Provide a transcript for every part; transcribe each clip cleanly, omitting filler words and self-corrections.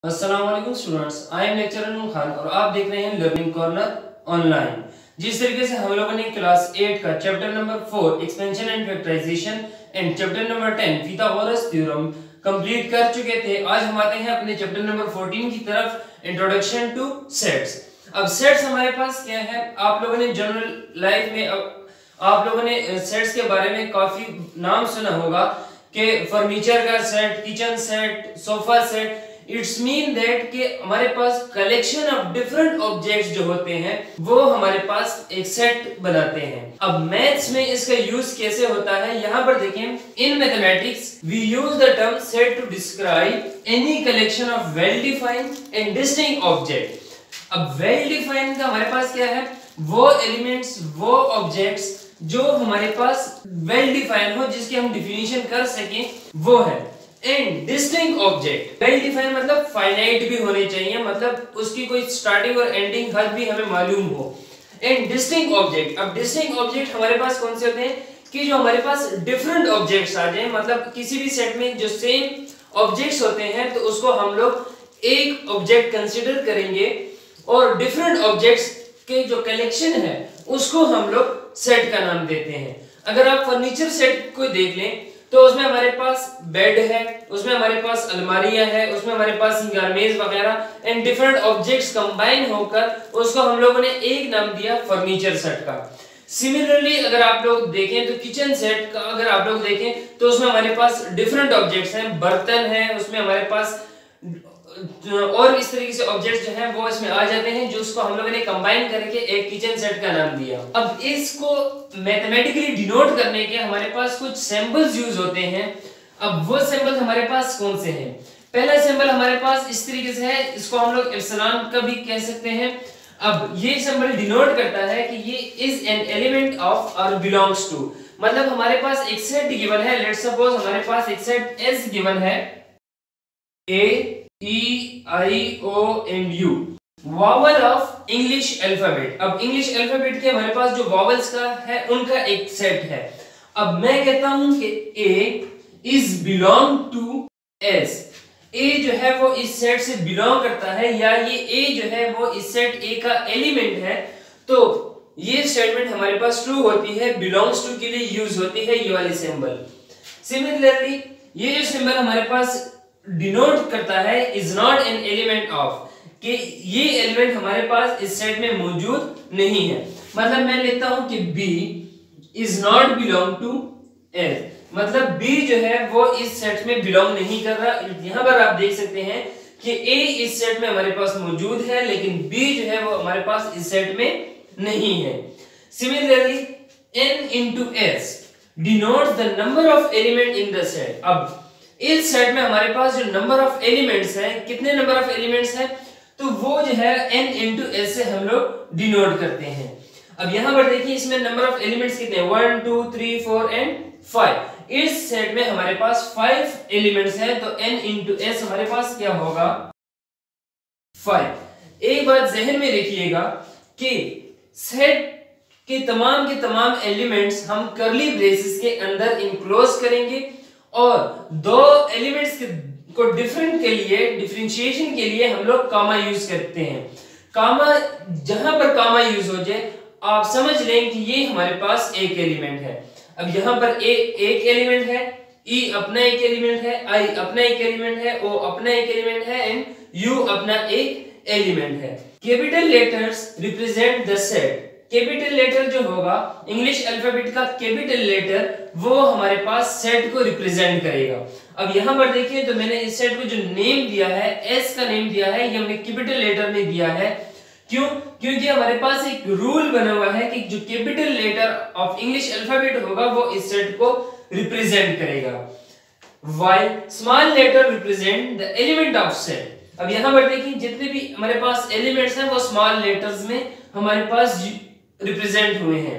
अस्सलाम वालेकुम students, I am lecturer नूर खान और आप देख रहे हैं लर्निंग कॉर्नर ऑनलाइन। जिस तरीके से हम लोगों ने क्लास 8 का chapter number 4 expansion and factorisation and chapter number 10 Pythagoras theorem complete कर चुके थे, आज हम आते हैं अपने चैप्टर नंबर 14 की तरफ, इंट्रोडक्शन टू सेट्स। अब सेट्स हमारे पास क्या है, आप लोगों ने जनरल लाइफ में आप लोगों ने सेट्स के बारे में काफी नाम सुना होगा कि फर्नीचर का set, kitchen set, sofa set. It's mean that कि हमारे पास कलेक्शन ऑफ डिफरेंट ऑब्जेक्ट्स जो होते हैं वो हमारे पास एक सेट बनाते हैं। अब मैथ्स में इसका यूज कैसे होता है, यहाँ पर देखें, in mathematics we use the term set to describe any collection of well defined and distinct object. अब वेल डिफाइंड का हमारे पास क्या है, वो एलिमेंट्स, वो ऑब्जेक्ट्स जो हमारे पास वेल डिफाइंड हो, जिसकी हम डिफिनीशन कर सकें, वो है। And distinct object, well defined मतलब फाइनाइट भी होने चाहिए, मतलब उसकी कोई स्टार्टिंग और एंडिंग हद भी हमें मालूम हो। एंड डिस्टिंक्ट ऑब्जेक्ट, अब डिस्टिंक्ट ऑब्जेक्ट हमारे पास कौन से होते हैं कि जो हमारे पास डिफरेंट ऑब्जेक्ट्स आ जाए, मतलब किसी भी सेट में जो सेम ऑब्जेक्ट्स होते हैं तो उसको हम लोग एक ऑब्जेक्ट कंसीडर करेंगे और डिफरेंट ऑब्जेक्ट्स के जो कलेक्शन है उसको हम लोग सेट का नाम देते हैं। अगर आप फर्नीचर सेट को देख लें तो उसमें हमारे पास बेड है, उसमें हमारे पास अलमारियां है, उसमें हमारे पास सिंगारमेज वगैरह एंड डिफरेंट ऑब्जेक्ट्स कंबाइन होकर उसको हम लोगों ने एक नाम दिया फर्नीचर सेट का। सिमिलरली अगर आप लोग देखें तो किचन सेट का अगर आप लोग देखें तो उसमें हमारे पास डिफरेंट ऑब्जेक्ट्स हैं, बर्तन है, उसमें हमारे पास और इस तरीके से ऑब्जेक्ट्स जो हैं वो इसमें आ जाते हैं, जो उसको हम लोगों ने कंबाइन करके एक किचन सेट का नाम दिया। अब इसको मैथमेटिकली डिनोट करने के हमारे पास कुछ सिंबल्स यूज होते हैं। अब वो सिंबल हमारे पास कौन से हैं? पहला सिंबल हमारे पास इस तरीके से है, इसको हम लोग एप्सिलॉन का भी कह सकते हैं। अब ये सिंबल डिनोट करता है कि ये इज एन एलिमेंट ऑफ और बिलोंग्स टू, मतलब हमारे पास एक सेट गिवन है, लेट्स सपोज हमारे पास एक सेट एस गिवन है, ए E, I, O and U, vowel of English alphabet. अब इंग्लिश अल्फाबेट के हमारे पास जो वॉवल्स का है उनका एक सेट है। अब मैं कहता हूं कि A is belong to S, A जो है वो इस सेट से बिलोंग करता है, या ये A जो है वो इस सेट A का एलिमेंट है, तो ये स्टेटमेंट हमारे पास ट्रू होती है, बिलोंग्स टू के लिए यूज होती है ये वाली सिंबल। सिमिलरली ये जो सिंबल हमारे पास डिनोट करता है is not an element of, कि ये एलिमेंट हमारे पास इस सेट में मौजूद नहीं है। मतलब मैं लेता हूं कि B is not belong to S, मतलब B जो है वो इस सेट में बिलोंग नहीं कर रहा। यहां पर आप देख सकते हैं कि A इस सेट में हमारे पास मौजूद है, लेकिन B जो है वो हमारे पास इस सेट में नहीं है। Similarly N into S denotes the number of element in the set। अब इस सेट में हमारे पास जो नंबर ऑफ एलिमेंट्स हैं, कितने नंबर ऑफ एलिमेंट्स हैं, तो वो जो है n into s से हम लोग डिनोट करते हैं। अब यहां पर देखिए इसमें नंबर ऑफ एलिमेंट्स कितने हैं, 1 2 3 4 एंड 5। इस सेट में हमारे पास 5 एलिमेंट्स हैं, तो n into s हमारे पास क्या होगा, 5। एक बात जहन में रखिएगा कि सेट के तमाम एलिमेंट्स हम कर्ली ब्रेसेस के अंदर इनक्लोज करेंगे, और दो एलिमेंट्स को डिफरेंट के लिए, डिफरेंशिएशन के लिए हम लोग कामा यूज करते हैं। कामा, जहां पर कामा यूज हो जाए आप समझ लें कि ये हमारे पास एक एलिमेंट है। अब यहां पर एक एलिमेंट है, E अपना एक एलिमेंट है, I अपना एक एलिमेंट है, O अपना एक एलिमेंट है एंड U अपना एक एलिमेंट है। Capital letters represent the set. Capital letter जो होगा इंग्लिश अल्फाबेट का कैपिटल लेटर, वो हमारे पास सेट को रिप्रेजेंट करेगा। अब यहां पर देखिए तो मैंने इस सेट को जो नेम दिया है, एस का नेम दिया है, ये हमने कैपिटल लेटर में दिया है। क्यों? क्योंकि हमारे पास एक रूल बना हुआ है कि जो capital letter of English alphabet होगा वो इस सेट को रिप्रेजेंट करेगा, while small letter represent the element of set. अब यहां पर देखिए जितने भी हमारे पास एलिमेंट्स हैं वो स्मॉल लेटर्स में हमारे पास रिप्रेजेंट हुए हैं,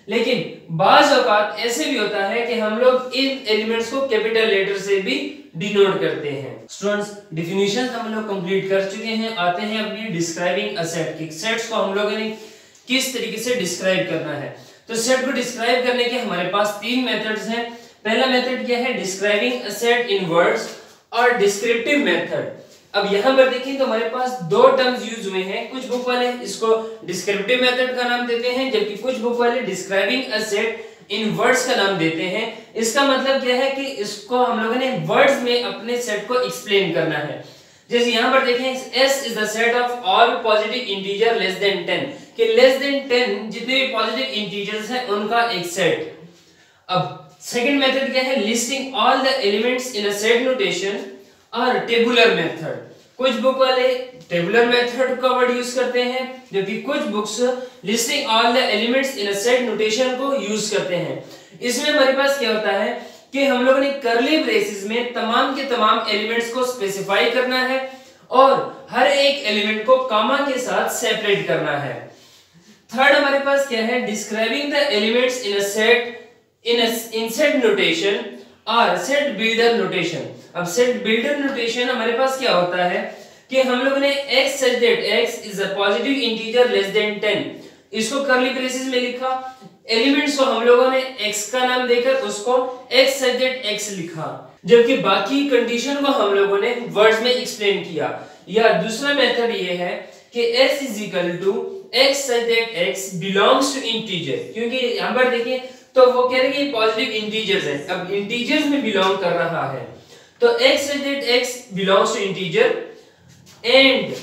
लेकिन बाज औकात ऐसे भी होता है कि हम लोग इन एलिमेंट्स को कैपिटल लेटर से भी डिनोट करते हैं। स्टूडेंट्स, डिफिनीशन हम लोग कंप्लीट कर चुके हैं, आते हैं अपनी डिस्क्राइबिंग अ सेट की। सेट्स को हम लोगों ने किस तरीके से डिस्क्राइब करना है, तो सेट को डिस्क्राइब करने के हमारे पास 3 मेथड्स हैं। पहला मेथड क्या है, describing a set in words और डिस्क्रिप्टिव मेथड। अब यहाँ पर देखिए तो हमारे पास दो टर्म्स यूज हुए हैं। कुछ बुक वाले इसको डिस्क्रिप्टिव मेथड का नाम देते हैं, जबकि कुछ बुक वाले describing a set in words का नाम देते हैं। इसका मतलब क्या है कि इसको हम लोगों ने वर्ड्स में अपने सेट को एक्सप्लेन करना है। जैसे यहाँ पर देखें, S is the set of all positive integer less than 10, कि लेस देन 10 जितने भी पॉजिटिव इंटीजर्स हैं उनका एक सेट। अब सेकंड मेथड क्या है, listing all the elements in a set notation और टेबुलर मेथड। कुछ बुक वाले टेबुलर मेथड का वर्ड यूज करते हैं, जबकि कुछ books listing all the elements in a set notation को यूज करते हैं। इसमें हमारे पास क्या होता है कि हम लोगों ने कर्ली ब्रेसेस में तमाम के तमाम एलिमेंट्स को स्पेसिफाई करना है और हर एक एलिमेंट को कॉमा के साथ सेपरेट करना है। थर्ड हमारे पास क्या है, describing the elements in a set in set notation और सेट बिल्डर नोटेशन। अब सेट बिल्डर नोटेशन हमारे पास क्या होता है कि हम लोगों ने x such that x is a positive integer less than 10, इसको कर्ली ब्रेसेस में लिखा, एलिमेंट्स को हम लोगों ने x का नाम देकर उसको x such that x लिखा, जबकि बाकी कंडीशन को हम लोगों ने वर्ड्स में एक्सप्लेन किया। या दूसरा मेथड ये है कि s is equal to x such that x belongs to integer, क्योंकि यहाँ पर देखिए तो वो कह रहे हैं कि पॉजिटिव इंटीजर्स है, अब इंटीजर्स में बिलोंग कर रहा है, तो x such that x belongs to integer and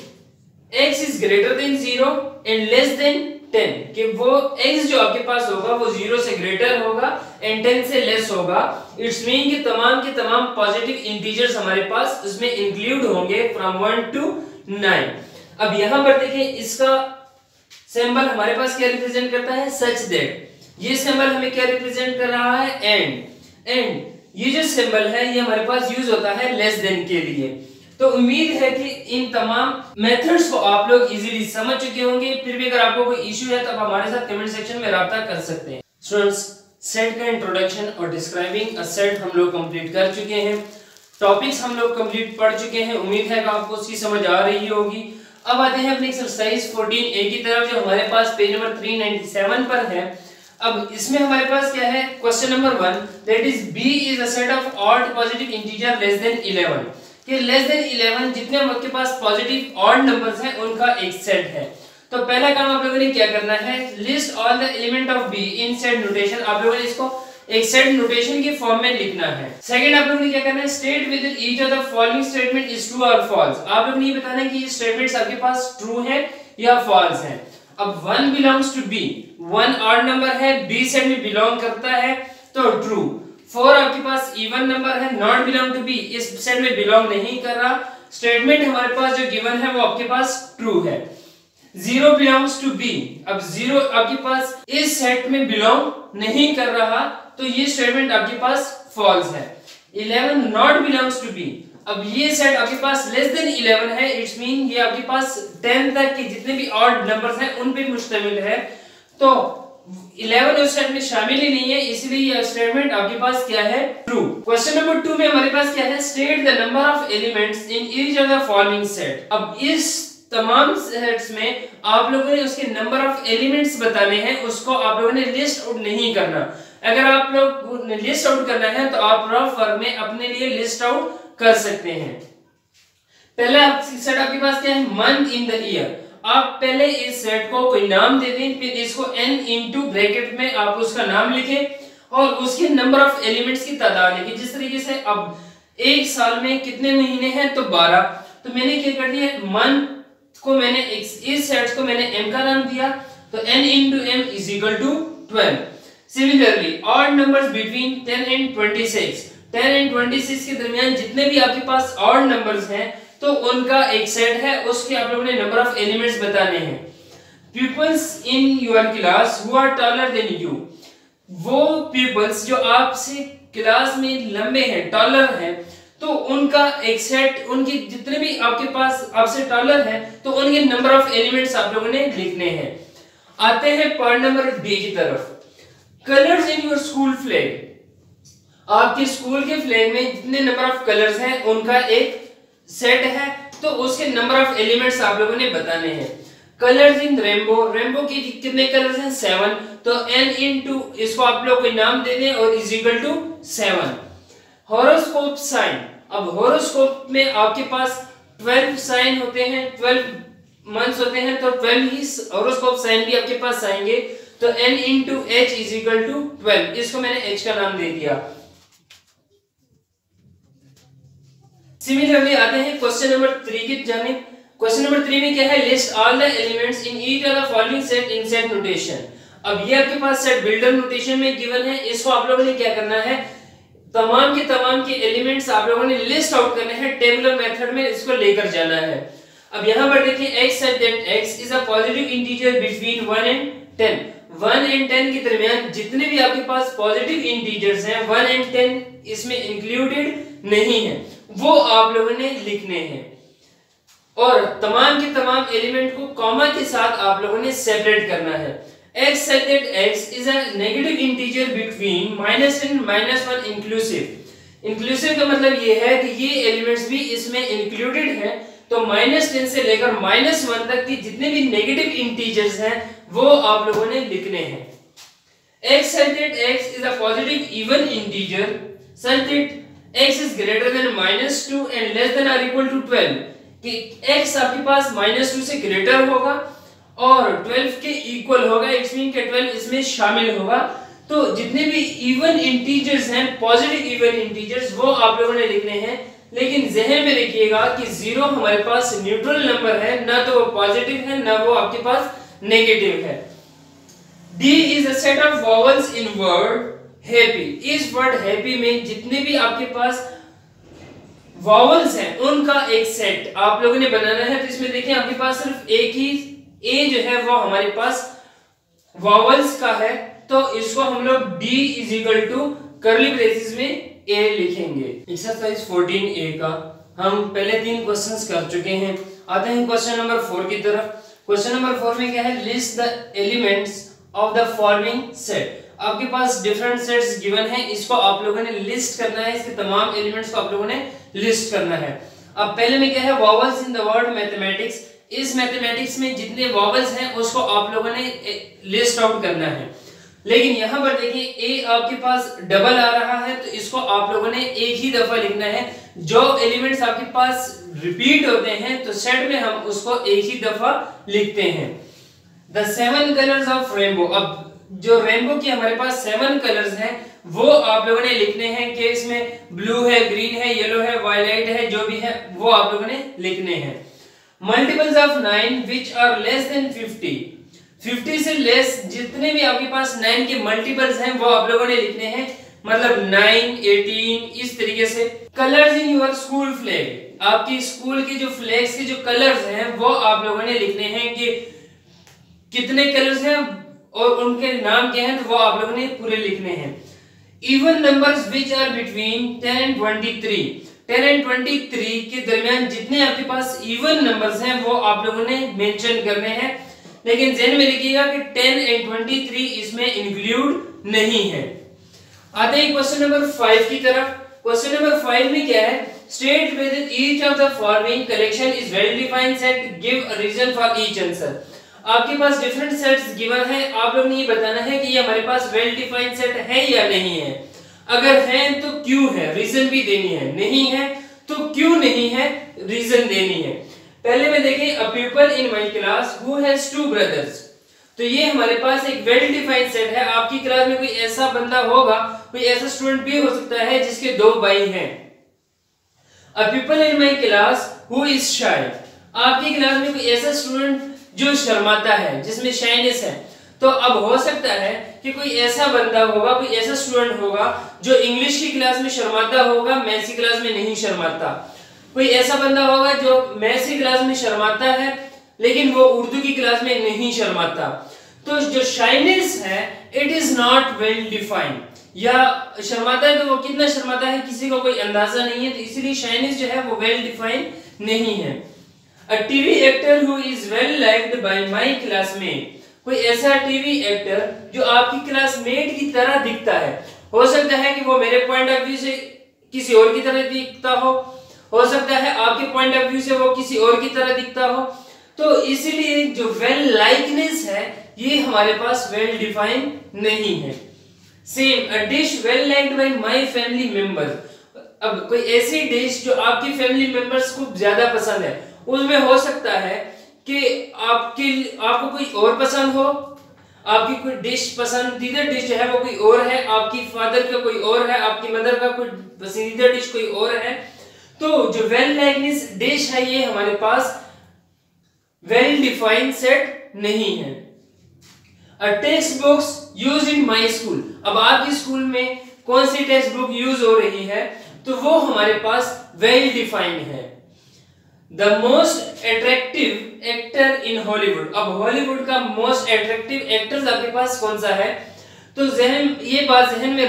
x is greater than 0 and less than 10, कि वो x जो आपके पास होगा वो 0 से ग्रेटर होगा एंड 10 से लेस होगा। इट्स मीन कि तमाम के तमाम पॉजिटिव इंटीजर्स हमारे पास उसमें इंक्लूड होंगे फ्रॉम 1 to 9। अब यहाँ पर देखिए इसका सिंबल हमारे पास क्या रिप्रेजेंट करता है, सच दैट। ये सिंबल हमें क्या रिप्रेजेंट कर रहा है, एंड ये जो सिंबल है ये हमारे पास यूज होता है लेस देन के लिए। तो उम्मीद है कि इन तमाम मेथड्स को आप लोग इजीली समझ चुके होंगे। फिर भी अगर आपको कोई इश्यू है तो आप हमारे साथ कमेंट सेक्शन में राब्ता कर सकते हैं। स्टूडेंट्स, सेट का इंट्रोडक्शन और डिस्क्राइबिंग अ सेट हम लोग कंप्लीट कर चुके हैं, टॉपिक्स हम लोग कंप्लीट पढ़ चुके हैं। उम्मीद है कि आपको उसकी समझ आ रही होगी। अब आते हैं अपनी एक्सरसाइज 14A की तरफ, जो हमारे पास पेज नंबर 397 पर है। अब इसमें हमारे पास क्या है, question number 1, that is b is a set of odd positive integer less than 11, कि लेस देन 11 जितने आपके पास पॉजिटिव ऑड नंबर्स हैं उनका एक सेट है। तो पहला काम आप लोगों ने क्या करना है, list all the element of b in set notation. आप लोगों ने इसको एक सेट नोटेशन की फॉर्म में लिखना है। सेकंड आप लोगों ने क्या करना है, state with each of the following statement is true और फॉल्स। आप लोगों ने ये बताना है कि ये स्टेटमेंट्स आपके पास ट्रू है या फॉल्स है। अब 1 belongs to b, 1 odd number है, b सेट में बिलोंग करता है तो ट्रू। 4 आपके पास इवन नंबर है, नॉट बिलोंग टू b, इस सेट में बिलोंग नहीं कर रहा। स्टेटमेंट हमारे पास जो गिवन है वो आपके पास ट्रू है। 0 बिलोंग्स टू b, अब 0 आपके पास इस सेट में बिलोंग नहीं कर रहा तो ये स्टेटमेंट आपके पास फॉल्स है। 11 नॉट बिलोंग्स टू b, अब ये सेट आपके पास लेस देन 11 है, इट्स मीन ये आपके पास 10 तक के जितने भी ऑड नंबर्स हैं उन पे मुश्तमिल है, तो 11 उस सेट में शामिल ही नहीं है, इसलिए ये स्टेटमेंट आपके पास क्या है, ट्रू। क्वेश्चन नंबर 2 में हमारे पास क्या है, state the number of elements in each of the following set. अब इस तमाम सेट्स में आप लोगों ने उसके नंबर ऑफ एलिमेंट्स बताने हैं, उसको आप लोगों ने लिस्ट आउट नहीं करना। अगर आप लोग लिस्ट आउट करना है तो आप रफ वर्क में अपने लिए लिस्ट आउट कर सकते हैं। पहला सेट आपके पास क्या है, मंथ इन द ईयर। आप पहले इस सेट को कोई नाम दे दें, फिर इसको n इंटू ब्रैकेट में आप उसका नाम लिखें और उसके नंबर ऑफ एलिमेंट्स की तादाद लिखें। जिस तरीके से अब एक साल में कितने महीने हैं तो 12, तो मैंने क्या कर दिया, मंथ को मैंने इस सेट को मैंने m का नाम दिया, तो n into m is equal to 12। Similarly odd numbers between 10 and 26, 10 and 26 के दरमियान जितने भी आपके पास ऑड नंबर्स हैं तो उनका एक सेट है, उसके आप लोगों ने नंबर ऑफ एलिमेंट्स बताने हैं। Peoples in your class who are taller than you, वो पीपल्स जो आपसे क्लास में लंबे हैं, टॉलर हैं, तो उनका एक सेट, उनके जितने भी आपके पास आपसे टॉलर हैं तो उनके नंबर ऑफ एलिमेंट्स आप लोगों ने लिखने हैं। आते हैं पॉइंट नंबर डी की तरफ, colours in your school flag. आपके स्कूल के फ्लैग में जितने नंबर ऑफ कलर्स हैं उनका एक सेट है, तो उसके नंबर ऑफ एलिमेंट्स आप लोगों ने बताने हैं। कलर्स इन रेनबो, रेनबो के कितने कलर्स हैं, 7, तो n इंटू इसको आप लोग कोई नाम दे दें और is equal to 7। Horoscope sign, अब हॉरोस्कोप में आपके पास 12 साइन होते हैं, 12 मंथ्स होते हैं, तो 12 ही हॉरोस्कोप साइन भी आपके पास आएंगे। तो n into h is equal to 12, इसको मैंने h का नाम दे दिया। सिमिलरली आते हैं क्वेश्चन नंबर 3 की जानिब। क्वेश्चन नंबर 3 में क्या है, list all the elements in each of the following set in set notation. अब ये आपके पास सेट बिल्डर नोटेशन में गिवन है, इसको आप लोगों ने क्या करना है, तमाम के एलिमेंट्स आप लोगों ने लिस्ट आउट करने हैं, टेबुलर मेथड में इसको लेकर जाना है। अब यहां पर देखिए x said that x is a positive integer between 1 and 10। 1 and 10 के दरमियान जितने भी आपके पास पॉजिटिव इंटीजर्स हैं 1 and 10 इसमें इंक्लूडेड नहीं है, वो आप लोगों ने लिखने हैं। और तमाम के तमाम एलिमेंट को कॉमा के साथ आप लोगों ने सेपरेट करना है। x said that x is a negative integer between -10 and -1 inclusive। Inclusive का मतलब ये है कि ये एलिमेंट्स भी इसमें इंक्लूडेड हैं, तो -10 से लेकर -1 तक की जितने भी नेगेटिव इंटीजर्स हैं वो आप लोगों ने लिखने हैं। x said that x is a positive even integer such that x is greater than -2 and less than or equal to 12, कि x आपके पास -2 से ग्रेटर होगा और 12 के इक्वल होगा, इट्स मीन के 12 इसमें शामिल होगा। तो जितने भी इवन इंटीजर्स हैं, पॉजिटिव इवन इंटीजर्स, वो आप लोगों ने लिखने हैं। लेकिन ज़हन में रखिएगा कि 0 हमारे पास न्यूट्रल नंबर है, ना तो वो पॉजिटिव है ना वो आपके पास नेगेटिव है। D is a set of vowels in word happy। इस वर्ड हैप्पी में जितने भी आपके पास वॉवल्स हैं उनका एक सेट आप लोगों ने बनाना है। तो इसमें देखिए आपके पास सिर्फ एक ही ए जो है वो हमारे पास वॉवल्स का है, तो इसको हम लोग D is equal to curly braces में ए लिखेंगे। एक्सरसाइज 14A का हम पहले 3 क्वेश्चंस कर चुके हैं। आते हैं क्वेश्चन नंबर 4 की तरफ। क्वेश्चन नंबर 4 में क्या है, list the elements of the following set. आपके पास डिफरेंट सेट्स गिवन है, इसको आप लोगों ने लिस्ट करना है, इसके तमाम एलिमेंट्स को आप लोगों ने लिस्ट करना है। अब पहले में क्या है, vowels in the word mathematics. इस मैथमेटिक्स में जितने वॉवल्स हैं उसको आप लोगों ने लिस्ट आउट करना है। लेकिन यहां पर देखिए ए आपके पास डबल आ रहा है, तो इसको आप लोगों ने एक ही दफा लिखना है। जो एलिमेंट्स आपके पास रिपीट होते हैं तो सेट में हम उसको एक ही दफा लिखते हैं। The 7 colours of rainbow. अब जो रेनबो की हमारे पास 7 कलर्स हैं वो आप लोगों ने लिखने हैं कि इसमें ब्लू है, ग्रीन है, येलो है, वायलेट है, जो भी है वो आप लोगों ने लिखने हैं। Multiples of 9 which are less than 50। 50 से लेस जितने भी आपके पास 9 के मल्टीपल्स हैं वो आप लोगों ने लिखने हैं, मतलब 9, 18 इस तरीके से। Colours in your school flag. आपकी स्कूल के जो फ्लैग्स के जो कलर्स हैं वो आप लोगों ने लिखने हैं कि कितने कलर्स हैं और उनके नाम क्या हैं, तो वो आप लोगों ने पूरे लिखने हैं। Even numbers which are between 10 and 23। 10 and 23 के दरमियान जितने आपके पास इवन नंबर्स हैं वो आप लोगों ने मेंशन करने हैं। लेकिन ध्यान में रखिएगा कि 10 and 23 इसमें इंक्लूड नहीं है। आते हैं क्वेश्चन नंबर 5 की तरफ। क्वेश्चन नंबर 5 में क्या है, state whether each of the following collection is well defined set, give a reason for each answer. आपके पास डिफरेंट सेट्स गिवन है, आप लोग ने ये बताना है कि ये हमारे पास वेल डिफाइंड सेट है या नहीं है। अगर है तो क्यों है, रीजन भी देनी है, नहीं है तो क्यों नहीं है, रीजन देनी है। पहले में देखें, a people in my class who has 2 brothers. तो ये हमारे पास एक वेल डिफाइंड सेट है। आपकी क्लास में कोई ऐसा बंदा होगा, कोई ऐसा स्टूडेंट भी हो सकता है जिसके 2 भाई हैं। A people in my class who is शाय। आपकी क्लास में कोई ऐसा स्टूडेंट जो शर्माता है, जिसमें शाइनेस है। तो अब हो सकता है कि कोई ऐसा बंदा होगा, कोई ऐसा स्टूडेंट होगा जो इंग्लिश की क्लास में शर्माता होगा, मैथ्स की क्लास में नहीं शर्माता। कोई ऐसा बंदा होगा जो मैथ्स की क्लास में शर्माता है लेकिन वो उर्दू की क्लास में नहीं शर्माता। तो जो शाइनेस है it is not well defined. या शर्माता है तो वो कितना शर्माता है किसी को कोई अंदाजा नहीं है, तो इसीलिए शाइनेस जो है वो वेल डिफाइंड नहीं है। A TV actor who is well liked by my classmate। कोई ऐसा टीवी एक्टर जो आपकी क्लासमेट की तरह दिखता है। हो सकता है कि वो मेरे पॉइंट ऑफ व्यू से किसी और की तरह दिखता हो सकता है आपके पॉइंट ऑफ व्यू से वो किसी और की तरह दिखता हो। तो इसीलिए जो वेल लाइकनेस है ये हमारे पास वेल डिफाइंड नहीं है। Same, a dish well liked by my family members. अब कोई ऐसी डिश जो आपकी फैमिली मेंबर्स को ज्यादा पसंद है, उसमें हो सकता है कि आपको कोई और पसंद हो, आपकी कोई डिश पसंदीदा डिश जो है वो कोई और है, आपकी फादर का कोई और है, आपकी मदर का कोई पसंदीदा डिश कोई और है। तो जो वेल लाइक्ड डिश है ये हमारे पास वेल डिफाइंड सेट नहीं है। A text books used in my school, अब आपके स्कूल में कौन सी टेक्स्ट बुक यूज हो रही है, तो वो हमारे पास वेल डिफाइंड है। The most attractive actor in Hollywood, अब हॉलीवुड का मोस्ट अट्रैक्टिव एक्टर्स आपके पास कौन सा है, तो ये बात जहन में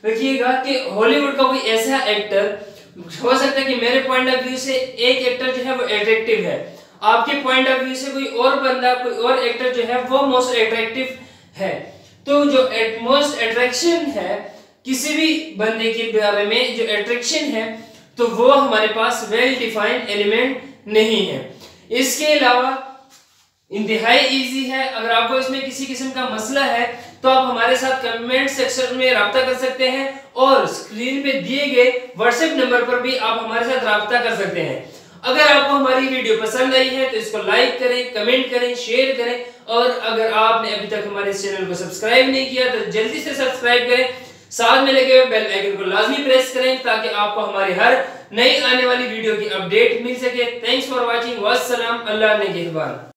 रखिएगा कि हॉलीवुड का कोई ऐसा एक्टर हो सकता है कि मेरे पॉइंट ऑफ व्यू से एक एक्टर जो है वो अट्रैक्टिव है, आपके पॉइंट ऑफ व्यू से कोई और बंदा कोई और एक्टर जो है वो मोस्ट अट्रैक्टिव है। तो जो मोस्ट अट्रैक्शन है किसी भी बंदे के बारे में, जो अट्रैक्शन है, तो वो हमारे पास वेल डिफाइंड एलिमेंट नहीं है। इसके अलावा इंतहाई इजी है, अगर आपको इसमें किसी किस्म का मसला है तो आप हमारे साथ कमेंट सेक्शन में राब्ता कर सकते हैं और स्क्रीन पे दिए गए व्हाट्सएप नंबर पर भी आप हमारे साथ राब्ता कर सकते हैं। अगर आपको हमारी वीडियो पसंद आई है तो इसको लाइक करें, कमेंट करें, शेयर करें, और अगर आपने अभी तक हमारे चैनल को सब्सक्राइब नहीं किया तो जल्दी से सब्सक्राइब करें, साथ में लगे हुए बेल आइकन को लाजमी प्रेस करें ताकि आपको हमारी हर नई आने वाली वीडियो की अपडेट मिल सके। थैंक्स फॉर वॉचिंग, वस्सलाम, अल्लाह ने निगहबान।